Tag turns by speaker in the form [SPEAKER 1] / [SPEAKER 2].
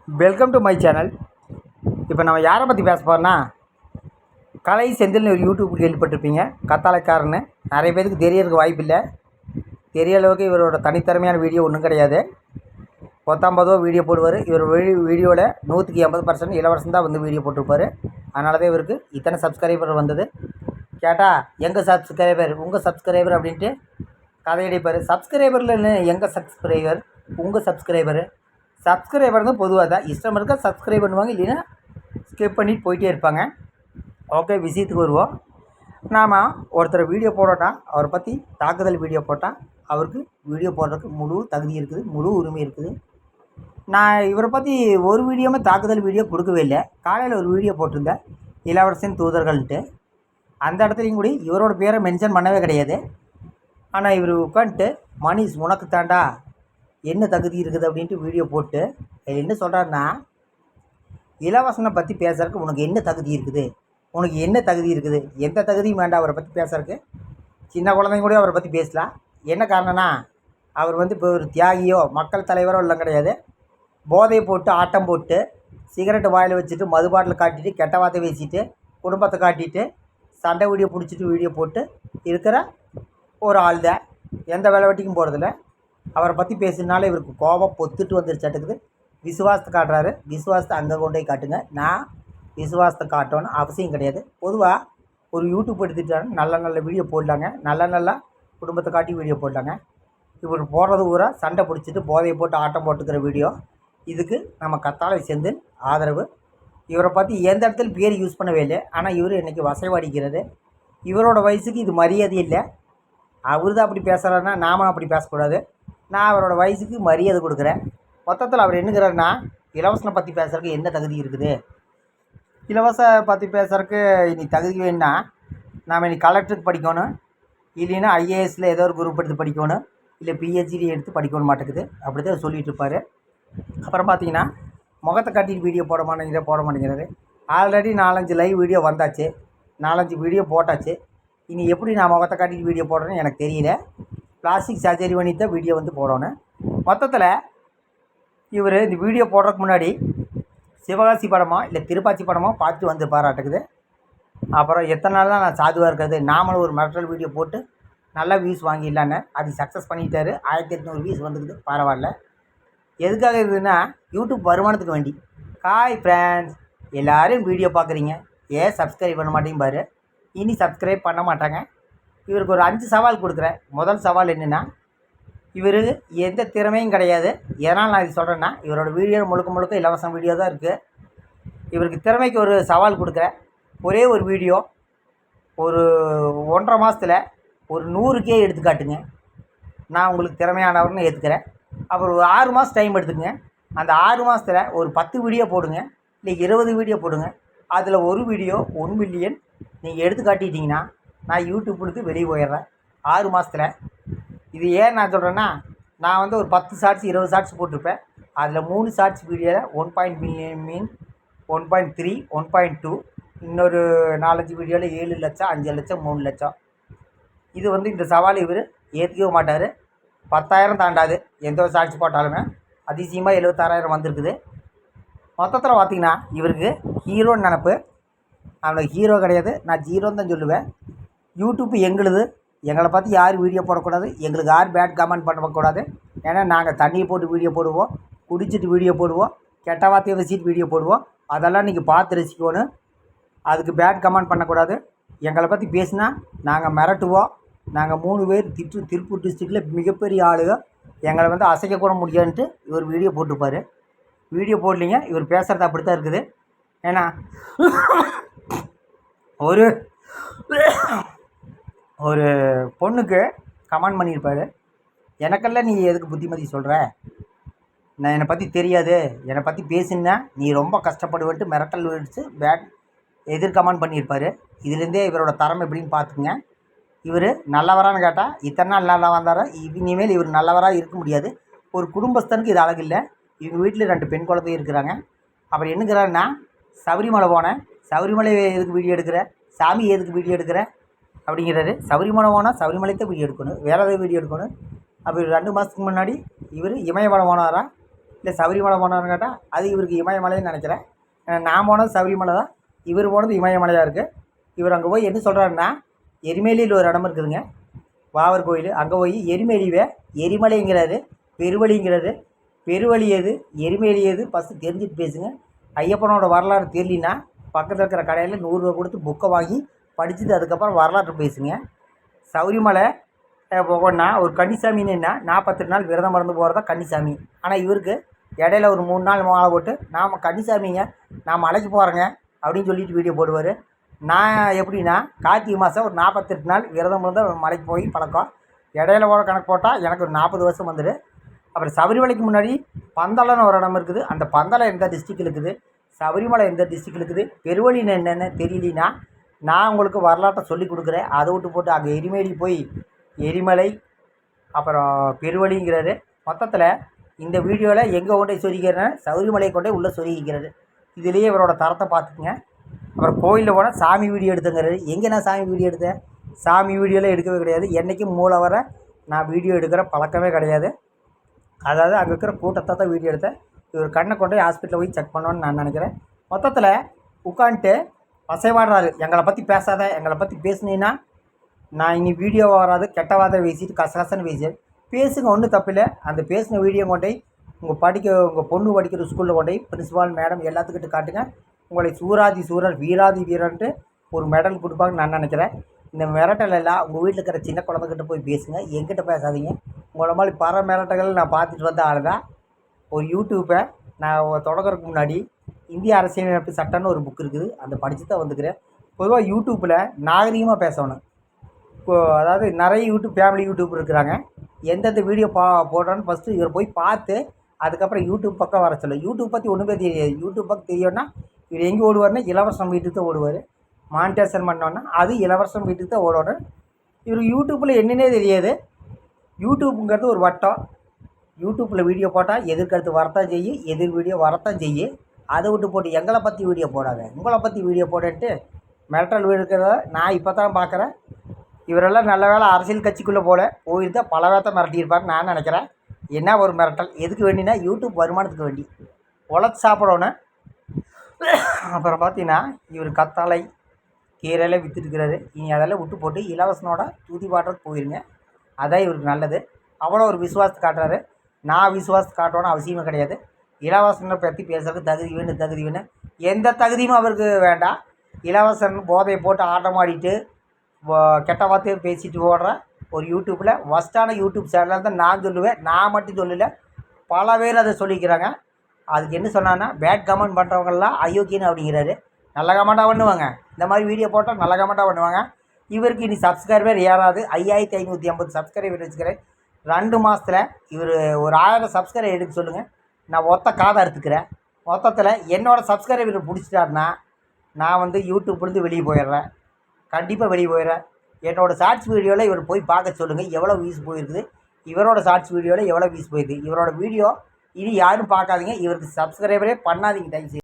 [SPEAKER 1] Welcome to my channel. இப்போ நம்ம யாரை பற்றி பேச போகிறோன்னா, கலை செந்தில்னு ஒரு யூடியூப் கேள்விப்பட்டிருப்பீங்க. கத்தாழைக்காரன்னு நிறைய பேருக்கு தெரியறதுக்கு வாய்ப்பு இல்லை. தெரிய அளவுக்கு இவரோட தனித்திறமையான வீடியோ ஒன்றும் கிடையாது. 19 வீடியோ போடுவார். இவர் வீடியோவில் 180% இலவசம் தான் வந்து வீடியோ போட்டிருப்பார். அதனால தான் இவருக்கு இத்தனை சப்ஸ்கிரைபர் வந்தது. கேட்டால் எங்கள் சப்ஸ்கிரைபர் உங்கள் சப்ஸ்கிரைபர் அப்படின்ட்டு கதையடிப்பார். சப்ஸ்கிரைபரில் எங்கள் சப்ஸ்கிரைபர் உங்கள் சப்ஸ்கிரைபர் தான் பொதுவாக தான் இஷ்டம் இருக்க சப்ஸ்கிரைப் பண்ணுவாங்க, இல்லைன்னா ஸ்கிப் பண்ணிட்டு போயிட்டே இருப்பாங்க. ஓகே, விஷயத்துக்கு வருவோம். நாம் ஒருத்தர் வீடியோ போடோன்னா அவரை பற்றி தாக்குதல் வீடியோ போட்டால் அவருக்கு வீடியோ போடுறதுக்கு முழு தகுதி இருக்குது, முழு உரிமை இருக்குது. நான் இவரை பற்றி ஒரு வீடியோவுமே தாக்குதல் வீடியோ கொடுக்கவே இல்லை. காலையில் ஒரு வீடியோ போட்டிருந்தேன், இளவரசின் தூதர்கள்ன்ட்டு. அந்த இடத்துலையும் கூட இவரோட பேரை மென்ஷன் பண்ணவே கிடையாது. ஆனால் இவர் உட்காந்துட்டு மணிஷ் உனக்கு தாண்டா என்ன தகுதி இருக்குது அப்படின்ட்டு வீடியோ போட்டு அதில் என்ன சொல்கிறாருன்னா, இலவசனை பற்றி பேசுறதுக்கு உனக்கு என்ன தகுதி இருக்குது, உனக்கு என்ன தகுதி இருக்குது, எந்த தகுதியும் வேண்டாம் அவரை பற்றி பேசுறதுக்கு. சின்ன குழந்தைங்க கூட அவரை பற்றி பேசலாம். என்ன காரணம்னா, அவர் வந்து இப்போ ஒரு தியாகியோ மக்கள் தலைவரோ இல்லை கிடையாது. போதையை போட்டு ஆட்டம் போட்டு சிகரெட்டு வாயில் வச்சுட்டு மது பாட்டில் காட்டிட்டு கெட்ட வார்த்தை பேசிட்டு குடும்பத்தை காட்டிட்டு சண்டை வீடியோ பிடிச்சிட்டு வீடியோ போட்டு இருக்கிற ஒரு ஆள் தான். எந்த வேலை வெட்டிக்கும் போகிறதில்ல. அவரை பற்றி பேசுனாலே இவருக்கு கோபம் பொத்துட்டு வந்துருச்சாட்டுக்குது. விசுவாசத்தை காட்டுறாரு. விசுவாசத்தை அங்கே கொண்டு போய் காட்டுங்க. நான் விசுவாசத்தை காட்டணும்னு அவசியம் கிடையாது. பொதுவாக ஒரு யூடியூப் எடுத்துட்டாங்க, நல்ல நல்ல வீடியோ போடலாங்க, நல்ல குடும்பத்தை காட்டி வீடியோ போடலாங்க. இவர் போடுறது பூரா சண்டை பிடிச்சிட்டு போதையை போட்டு ஆட்டம் போட்டுக்கிற வீடியோ. இதுக்கு நம்ம கத்தாழை செந்தில் ஆதரவு. இவரை பற்றி எந்த இடத்துல பேர் யூஸ் பண்ணவே இல்லை. ஆனால் இவர் இன்றைக்கி வசைவாடிக்கிறது. இவரோட வயசுக்கு இது மரியாதை இல்லை. அவர் தான் அப்படி பேசுகிறாருன்னா நாம அப்படி பேசக்கூடாது. நான் அவரோட வயசுக்கு மரியாதை கொடுக்குறேன். மொத்தத்தில் அவர் என்னங்கிறாருன்னா, இலவசனை பற்றி பேசுகிறதுக்கு என்ன தகுதி இருக்குது, இலவச பற்றி பேசுகிறதுக்கு இனி தகுதி வேணுன்னா நாம் இனி கலெக்டருக்கு படிக்கணும், இல்லைன்னா ஐஏஎஸில் ஏதோ ஒரு குரூப் எடுத்து படிக்கணும், இல்லை பிஹெச்டி எடுத்து படிக்கணும் மாட்டேங்குது. அப்படி தான் சொல்லிகிட்டு இருப்பார். அப்புறம் பார்த்தீங்கன்னா முகத்தை காட்டிட்டு வீடியோ போட மாட்டேங்கிறாரு. ஆல்ரெடி 4-5 லைவ் வீடியோ வந்தாச்சு, 4-5 வீடியோ போட்டாச்சு. இனி எப்படி நான் முகத்தை காட்டிட்டு வீடியோ போடுறேன்னு எனக்கு தெரியல. பிளாஸ்டிக் சர்ஜரி பண்ணி தான் வீடியோ வந்து போடணும். மொத்தத்தில் இவர் இந்த வீடியோ போடுறதுக்கு முன்னாடி சிவகாசி படமோ இல்லை திருப்பாச்சி படமோ பார்த்துட்டு வந்து பாராட்டுக்குது. அப்புறம் எத்தனை நாள் தான் நான் சாதுவாக இருக்கிறது, நாமளும் ஒரு மெட்ரல் வீடியோ போட்டு நல்லா வியூஸ் வாங்கிடலான்னு அது சக்ஸஸ் பண்ணிட்டாரு. 1800 வியூஸ் வந்துக்குது, பரவாயில்ல. எதுக்காக இதுன்னா யூடியூப் வருமானத்துக்கு வேண்டி. ஹாய் ஃப்ரெண்ட்ஸ், எல்லோரும் வீடியோ பார்க்குறீங்க, ஏன் சப்ஸ்கிரைப் பண்ண மாட்டேங்க பாரு. இனி சப்ஸ்கிரைப் பண்ண மாட்டாங்க. இவருக்கு ஒரு 5 சவால் கொடுக்குறேன். முதல் சவால் என்னென்னா, இவர் எந்த திறமையும் கிடையாது. எதனால் நான் இது சொல்கிறேன்னா, இவரோட வீடியோ முழுக்க இலவசம் வீடியோ தான் இருக்குது. இவருக்கு திறமைக்கு ஒரு சவால் கொடுக்குறேன். ஒரே ஒரு வீடியோ ஒரு 1.5 மாதத்தில் ஒரு 100K எடுத்து காட்டுங்க, நான் உங்களுக்கு திறமையானவர்னு ஏற்றுக்கிறேன். அப்புறம் ஒரு 6 மாதம் டைம் எடுத்துக்கங்க. அந்த 6 மாதத்தில் ஒரு 10 வீடியோ போடுங்க, இல்லை 20 வீடியோ போடுங்க. அதில் ஒரு வீடியோ 1 மில்லியன் நீங்கள் எடுத்து காட்டிட்டீங்கன்னா நான் யூடியூப்புக்கு வெளியே போயிடுறேன் 6 மாதத்தில். இது ஏன் நான் சொல்கிறேன்னா, நான் வந்து ஒரு 10 ஷார்ட்ஸ் 20 ஷார்ட்ஸ் போட்டிருப்பேன். அதில் 3 ஷார்ட்ஸ் வீடியோவில் 1 மில்லியன் 1.3 1.2, இன்னொரு 4-5 வீடியோவில் 7 லட்சம் 5 லட்சம் 3 லட்சம். இது வந்து இந்த சவால் இவர் ஏற்றுக்கவே மாட்டார். 10,000 தாண்டாது எந்த ஒரு ஷார்ட்ஸ் போட்டாலுமே. அதிசயமாக 76,000 வந்திருக்குது. மொத்தத்தில் பார்த்திங்கன்னா இவருக்கு ஹீரோன்னு நினப்பு. அவனுக்கு ஹீரோ கிடையாது, நான் ஜீரோன்னு தான் சொல்லுவேன். யூடியூப் எங்களுது, எங்களை பற்றி யார் வீடியோ போடக்கூடாது, எங்களுக்கு யார் பேட் கமெண்ட் பண்ணக்கூடாது. ஏன்னா நாங்கள் தண்ணியை போட்டு வீடியோ போடுவோம், குடிச்சிட்டு வீடியோ போடுவோம், கெட்ட வார்த்தையை வச்சுட்டு வீடியோ போடுவோம். அதெல்லாம் நீங்கள் பார்த்து ரசிக்கணும். அதுக்கு பேட் கமெண்ட் பண்ணக்கூடாது. எங்களை பற்றி பேசினா நாங்கள் மிரட்டுவோம். நாங்கள் 3 பேர் திருப்பூர் டிஸ்ட்ரிக்டில் மிகப்பெரிய ஆளுங்க, எங்களை வந்து அசைக்கக்கூட முடியாதுன்ட்டு இவர் வீடியோ போட்டிருப்பார். வீடியோ போடலிங்க, இவர் பேசுகிறது அப்படி தான் இருக்குது. ஏன்னா ஒரு பொண்ணுக்கு கமெண்ட் பண்ணியிருப்பார், எனக்கெல்லாம் நீ எதுக்கு புத்திமதி சொல்கிற, நான் என்னை பற்றி தெரியாது, என்னை பற்றி பேசினா நீ ரொம்ப கஷ்டப்படுவேன்ட்டு மிரட்டல் வச்சு பேட் எதிர் கமெண்ட் பண்ணியிருப்பார். இதுலேருந்தே இவரோட தரம் எப்படின்னு பார்த்துக்குங்க. இவர் நல்லவரான்னு கேட்டால் இத்தனை நாள் நல்லா வந்தாரோ, இனிமேல் இவர் நல்லவராக இருக்க முடியாது. ஒரு குடும்பஸ்தனுக்கு இது அழகில்லை. இவங்க வீட்டில் 2 பெண் குழந்தையும் இருக்கிறாங்க. அப்புறம் என்னங்கிறாருன்னா, சபரிமலை போனேன், சபரிமலை எதுக்கு வீடியோ எடுக்கிற, சாமி எதுக்கு வீடியோ எடுக்கிற அப்படிங்கிறாரு. சபரிமலை போனால் சபரிமலைக்கு வீடியோ எடுக்கணும், வேறு ஏதாவது வீடியோ எடுக்கணும். அப்போ 2 மாதத்துக்கு முன்னாடி இவர் இமயமலை போனாரா, இல்லை சபரிமலை போனான்னு கேட்டால் அது இவருக்கு இமயமலைன்னு நினைக்கிறேன். நான் போனது சபரிமலை தான், இவர் போனது இமயமலையாக இருக்குது. இவர் அங்கே போய் என்ன சொல்கிறாருன்னா, எரிமேலியில் ஒரு இடம் இருக்குதுங்க, வாவர் கோயில். அங்கே போய் எரிமலைங்கிறாரு, பெருவழிங்கிறாரு. பெருவழி எது, எரிமேலி எது ஃபஸ்ட்டு தெரிஞ்சுட்டு பேசுங்க. ஐயப்பனோட வரலாறு தெரியலின்னா பக்கத்தில் இருக்கிற கடையில் 100 ரூபா கொடுத்து புக்கை வாங்கி படிச்சுட்டு அதுக்கப்புறம் வரலாற்று பேசுங்க. சபரிமலை போகணுன்னா ஒரு கன்னிசாமின்னா 48 நாள் விரதம் மறந்து போகிறதா கன்னிசாமி. ஆனால் இவருக்கு இடையில ஒரு 3 நாள் மாலை போட்டு நாம் கன்னிசாமிங்க, நான் மலைக்கு போகிறேங்க அப்படின்னு சொல்லிட்டு வீடியோ போடுவார். நான் எப்படின்னா கார்த்திகை மாதம் ஒரு 48 நாள் விரதம் இருந்து மலைக்கு போய் பழக்கம். இடையில போட கணக்கு போட்டால் எனக்கு ஒரு 40 வருஷம் வந்துடும். அப்புறம் சபரிமலைக்கு முன்னாடி பந்தளம்னு ஒரு இடம் இருக்குது. அந்த பந்தளம் எந்த டிஸ்ட்ரிக்டில் இருக்குது, சபரிமலை எந்த டிஸ்ட்ரிக்டில் இருக்குது, பெருவழி என்னென்னு தெரியலினா நான் உங்களுக்கு வரலாற்றை சொல்லி கொடுக்குறேன். அதை விட்டு போட்டு அங்கே எரிமேலி போய் எரிமலை அப்புறம் பெருவழிங்கிறாரு. மொத்தத்தில் இந்த வீடியோவில் எங்கே கொண்டே சொருகிறேன்னா சபரிமலையை கொண்டே உள்ளே சொருகிக்கிறாரு. இதுலேயே இவரோட தரத்தை பார்த்துக்குங்க. அப்புறம் கோயிலில் போனால் சாமி வீடியோ எடுத்துங்கிறாரு. எங்கே நான் சாமி வீடியோ எடுத்தேன்? சாமி வீடியோலாம் எடுக்கவே கிடையாது. என்றைக்கும் மூளை வர நான் வீடியோ எடுக்கிற பழக்கமே கிடையாது. அதாவது அங்கே இருக்கிற கூட்டத்தை தான் வீடியோ எடுத்தேன். இவர் கண்ணை கொண்டு ஹாஸ்பிட்டலில் போய் செக் பண்ணோன்னு நான் நினைக்கிறேன். மொத்தத்தில் உட்காந்துட்டு அசைவாடுறாரு. எங்களை பற்றி பேசாத, எங்களை பற்றி பேசுனீங்கன்னா நான் இனி வீடியோ வராது, கெட்ட வார்த்தை பேசிட்டு கசகசன்னு பேசிடு பேசுங்க, ஒன்றும் தப்பில்லை. அந்த பேசின வீடியோ கொண்டே உங்கள் பொண்ணு படிக்கிற ஸ்கூலில் கொண்டே பிரின்சிபால் மேடம் எல்லாத்துக்கிட்ட காட்டுங்க. உங்களை சூராதி சூரர் வீராதி வீரன்ட்டு ஒரு மெடல் கொடுப்பாங்கன்னு நான் நினைக்கிறேன். இந்த மிரட்டல் எல்லாம் உங்கள் வீட்டில் இருக்கிற சின்ன குழந்தைகிட்ட போய் பேசுங்க, என்கிட்ட பேசாதீங்க. உங்களை மாதிரி பல மிரட்டல்கள் நான் பார்த்துட்டு வந்த ஆள் தான். ஒரு யூடியூப்பை நான் தொடங்குறதுக்கு முன்னாடி இந்திய அரசியலமைப்பு சட்டம்னு ஒரு புக் இருக்குது, அந்த படித்து தான் வந்துக்கிறேன். பொதுவாக யூடியூப்பில் நாகரிகமாக பேசணும். அதாவது நிறைய ஃபேமிலி யூடியூப் இருக்கிறாங்க. எந்தெந்த வீடியோ போடுறான்னு ஃபஸ்ட்டு இவர் போய் பார்த்து அதுக்கப்புறம் யூடியூப் பக்கம் வர சொல்ல. யூடியூப் பற்றி ஒன்றுமே தெரியாது. யூடியூப் பக்கம் தெரியும்னா இவர் எங்கே ஓடுவார்னா இலவசம் வீட்டுக்கு தான் ஓடுவார். மானிட்டேஷன் பண்ணோன்னா அது இலவசம் வீட்டுக்கு தான் ஓடணும். இவர் யூடியூப்பில் என்னன்னே தெரியாது. யூடியூப்புங்கிறது ஒரு வட்டம். யூடியூப்பில் வீடியோ போட்டால் எதிர்கருத்து வரத்தான் செய்யும், எதிர் வீடியோ வரத்தான் செய்யும். அதை விட்டு போட்டு எங்களை பற்றி வீடியோ போடாத, உங்களை பற்றி வீடியோ போட்டுட்டு மிரட்டல் இருக்கிறத நான் இப்போ தான் பார்க்குறேன். இவரெல்லாம் நல்ல வேலை அரசியல் கட்சிக்குள்ளே போயிருந்தால் பல வேத்தை மிரட்டியிருப்பாருன்னு நான் நினைக்கிறேன். என்ன ஒரு மிரட்டல் எதுக்கு வேண்டினா யூடியூப் வருமானத்துக்கு வேண்டி உழைச்சி சாப்பிடணும். அப்புறம் பார்த்தீங்கன்னா இவர் கத்தாழை கீரையில் விற்றுட்டுருக்கிறாரு. இனி அதெல்லாம் விட்டு போட்டு இலவசனோட தூதி பாட்டுறதுக்கு போயிருங்க, அதான் இவருக்கு நல்லது. அவ்வளோ ஒரு விசுவாசத்தை காட்டுறாரு. நான் விசுவாசத்தை காட்டணும்னு அவசியமே கிடையாது. இலவசனை பற்றி பேசுறதுக்கு தகுதி வேணும். எந்த தகுதியும் அவருக்கு வேண்டாம். இலவசன் போதையை போட்டு ஆட்டம் ஆடிட்டு கெட்ட வார்த்தையை பேசிட்டு ஓடுற ஒரு யூடியூப்பில் ஃபஸ்ட்டான யூடியூப் சேனலாக தான் நான் சொல்லுவேன். நான் மட்டும் சொல்லலை, பல பேர் அதை சொல்லிக்கிறாங்க. அதுக்கு என்ன சொன்னான்னா பேட் கமெண்ட் பண்ணுறவங்கெல்லாம் அயோக்கியன்னு அப்படிங்கிறாரு. நல்ல கமெண்ட்டாக பண்ணுவாங்க, இந்த மாதிரி வீடியோ போட்டால் நல்ல கமெண்ட்டாக பண்ணுவாங்க. இவருக்கு இனி சப்ஸ்கிரைபர் ஏறாது. 5550 சப்ஸ்கிரைபர் வச்சுக்கிறேன். 2 மாதத்தில் இவர் ஒரு 1000 சப்ஸ்கிரைபர் எடுக்க சொல்லுங்கள், நான் காதை அறுத்துக்கிறேன். மொத்தத்தில் என்னோடய சப்ஸ்கிரைபர் பிடிச்சிட்டாருன்னா நான் யூடியூப்லேருந்து வெளியே போயிடுறேன், கண்டிப்பாக வெளியே போயிடுறேன். என்னோடய ஷார்ட்ஸ் வீடியோவில் இவர் போய் பார்க்க சொல்லுங்கள் எவ்வளோ வியூஸ் போயிருக்குது, இவரோட ஷார்ட்ஸ் வீடியோவில் எவ்வளோ வியூஸ் போயிருக்குது. இவரோட வீடியோ இனி யாரும் பார்க்காதீங்க, இவருக்கு சப்ஸ்கிரைபரே பண்ணாதீங்க தயவுசெய்து.